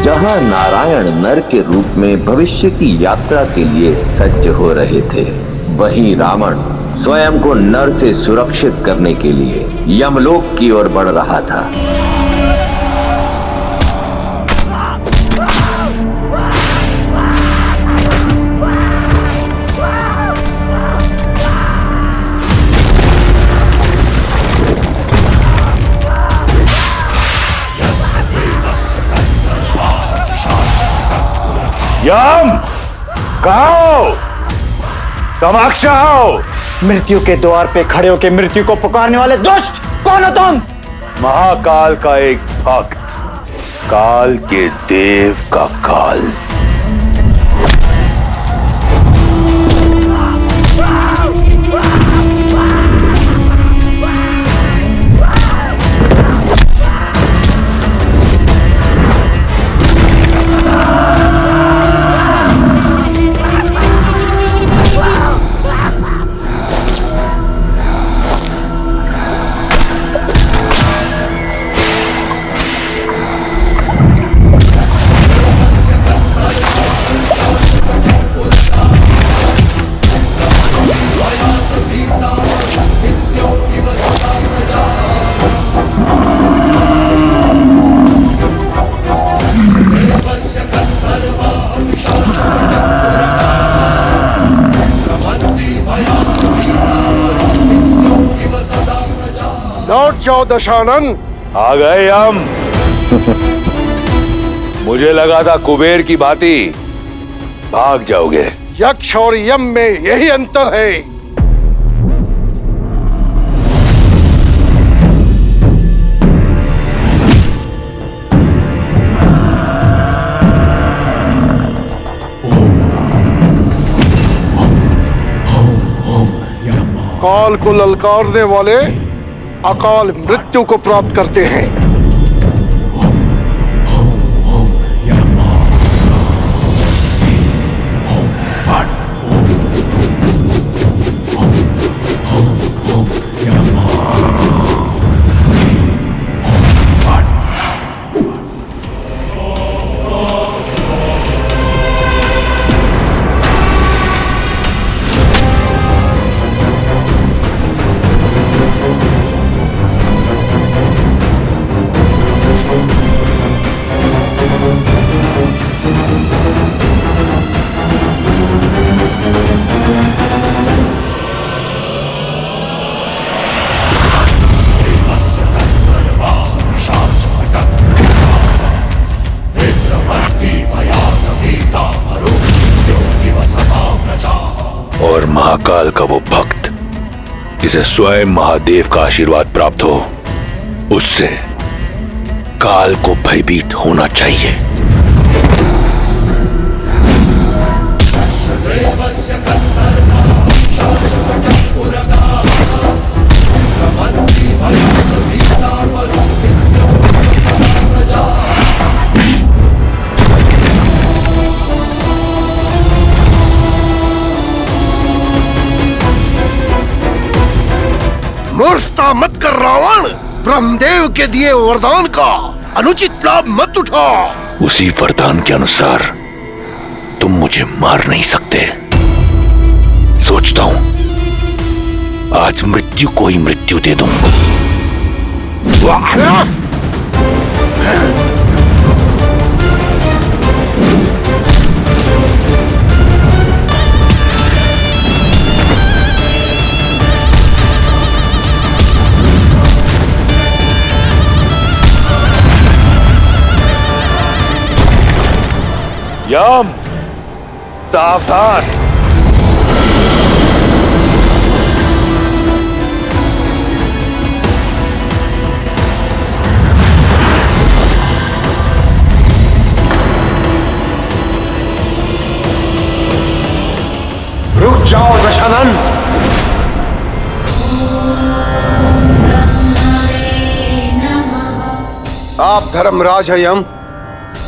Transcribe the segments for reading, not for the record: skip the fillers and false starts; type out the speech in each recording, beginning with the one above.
जहां नारायण नर के रूप में भविष्य की यात्रा के लिए सज्ज हो रहे थे, वहीं रावण स्वयं को नर से सुरक्षित करने के लिए यमलोक की ओर बढ़ रहा था। यम, कहाँ हो? समक्ष आओ। मृत्यु के द्वार पे खड़े होकर मृत्यु को पुकारने वाले दुष्ट, कौन हो तुम? महाकाल का एक भक्त, काल के देव का काल। लौट जाओ दशानन। आ गए हम। मुझे लगा था कुबेर की भांति भाग जाओगे। यक्ष और यम में यही अंतर है। काल को ललकारने वाले अकाल मृत्यु को प्राप्त करते हैं। और महाकाल का वो भक्त जिसे स्वयं महादेव का आशीर्वाद प्राप्त हो, उससे काल को भयभीत होना चाहिए। मूर्खता मत कर रावण। ब्रह्मदेव के दिए वरदान का अनुचित लाभ मत उठा। उसी वरदान के अनुसार तुम मुझे मार नहीं सकते। सोचता हूं आज मृत्यु को ही मृत्यु दे दूं। यम, सावधान। रुक जाओ दशानन। आप धर्मराज हैं यम,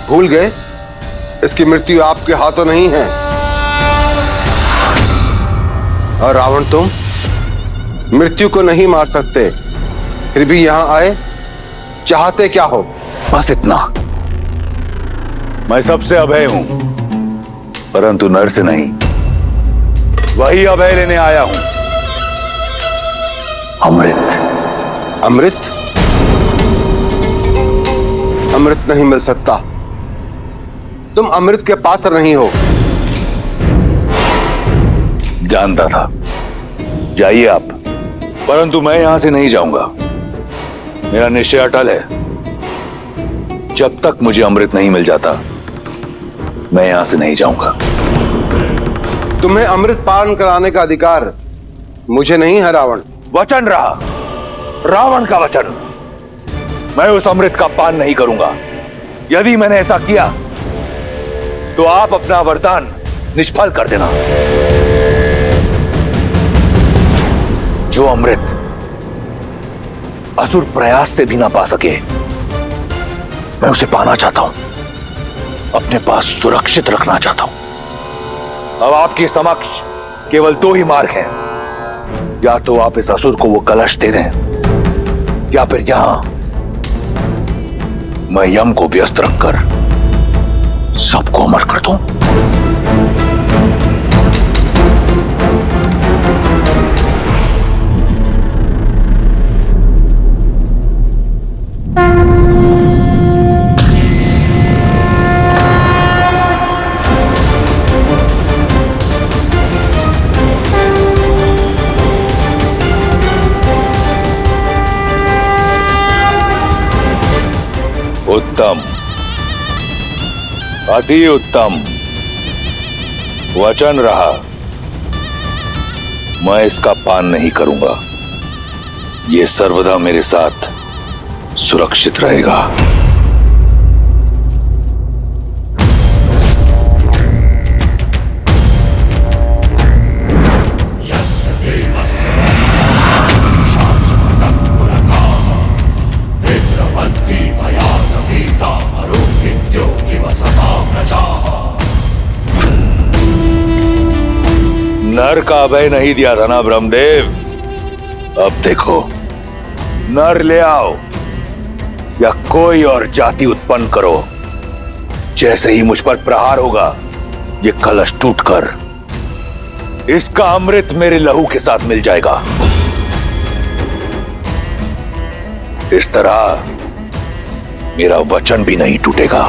भूल गए इसकी मृत्यु आपके हाथों नहीं है। और रावण तुम मृत्यु को नहीं मार सकते, फिर भी यहां आए, चाहते क्या हो? बस इतना। मैं सबसे अभय हूं, परंतु नर से नहीं। वही अभय लेने आया हूं, अमृत। अमृत? अमृत नहीं मिल सकता। तुम अमृत के पात्र नहीं हो। जानता था। जाइए आप, परंतु मैं यहां से नहीं जाऊंगा। मेरा निश्चय अटल है। जब तक मुझे अमृत नहीं मिल जाता, मैं यहां से नहीं जाऊंगा। तुम्हें अमृत पान कराने का अधिकार मुझे नहीं है रावण। वचन रहा, रावण का वचन। मैं उस अमृत का पान नहीं करूंगा। यदि मैंने ऐसा किया तो आप अपना वरदान निष्फल कर देना। जो अमृत असुर प्रयास से भी ना पा सके, मैं उसे पाना चाहता हूं, अपने पास सुरक्षित रखना चाहता हूं। अब आपके समक्ष केवल दो ही मार्ग हैं। या तो आप इस असुर को वो कलश दे दें, या फिर यहां मैं यम को व्यस्त रखकर सबको अमर कर दूं। उत्तम, अति उत्तम। वचन रहा, मैं इसका पान नहीं करूंगा। यह सर्वदा मेरे साथ सुरक्षित रहेगा। नर का अभय नहीं दिया था ना ब्रह्मदेव? अब देखो, नर ले आओ या कोई और जाति उत्पन्न करो, जैसे ही मुझ पर प्रहार होगा, ये कलश टूटकर इसका अमृत मेरे लहू के साथ मिल जाएगा। इस तरह मेरा वचन भी नहीं टूटेगा।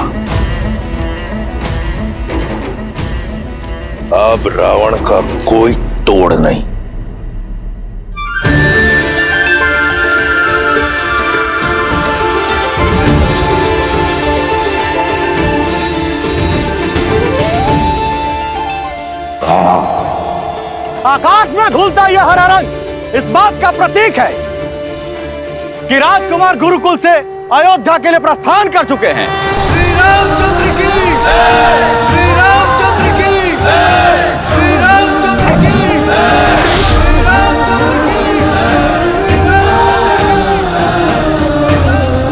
अब रावण का कोई तोड़ नहीं। आकाश में घुलता यह हरा रंग इस बात का प्रतीक है कि राजकुमार गुरुकुल से अयोध्या के लिए प्रस्थान कर चुके हैं। श्री रामचंद्र की जय, श्री रामचंद्र की जय, श्री रामचंद्र की जय, श्री रामचंद्र की जय, श्री रामचंद्र।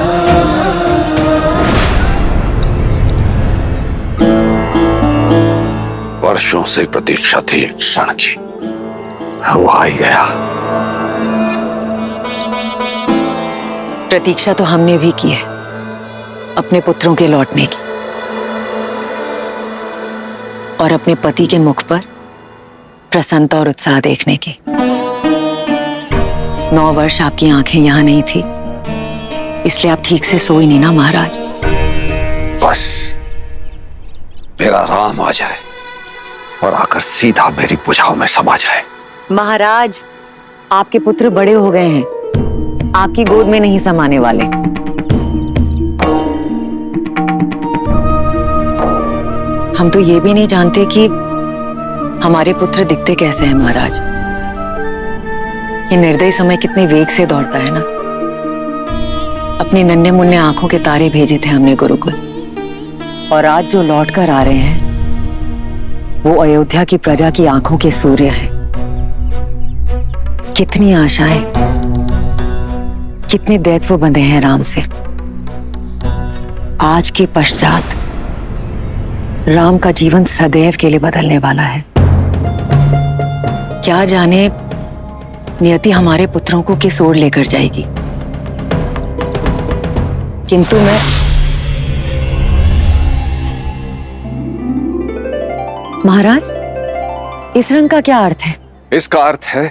वर्षों से प्रतीक्षा थी एक क्षण की, वो आ ही गया। प्रतीक्षा तो हमने भी की है, अपने पुत्रों के लौटने की, और अपने पति के मुख पर प्रसन्नता और उत्साह देखने की। 9 वर्ष आपकी आंखें यहां नहीं थी, इसलिए आप ठीक से सोई नहीं ना महाराज। बस मेरा राम आ जाए और आकर सीधा मेरी भुजाओं में समा जाए। महाराज, आपके पुत्र बड़े हो गए हैं, आपकी गोद में नहीं समाने वाले। हम तो ये भी नहीं जानते कि हमारे पुत्र दिखते कैसे हैं महाराज। ये निर्दयी समय कितने वेग से दौड़ता है ना। अपने नन्हे मुन्ने आंखों के तारे भेजे थे हमने गुरुकुल, और आज जो लौट कर आ रहे हैं वो अयोध्या की प्रजा की आंखों के सूर्य हैं। कितनी आशाएं, कितने दैत्व बंधे हैं राम से। आज के पश्चात राम का जीवन सदैव के लिए बदलने वाला है। क्या जाने नियति हमारे पुत्रों को किस ओर लेकर जाएगी। किंतु महाराज, इस रंग का क्या अर्थ है? इसका अर्थ है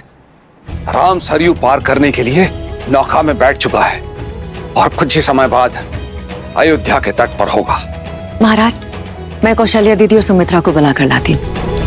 राम सरयू पार करने के लिए नौका में बैठ चुका है और कुछ ही समय बाद अयोध्या के तट पर होगा। महाराज, मैं कौशल्या दीदी और सुमित्रा को बुला कर लाती हूँ।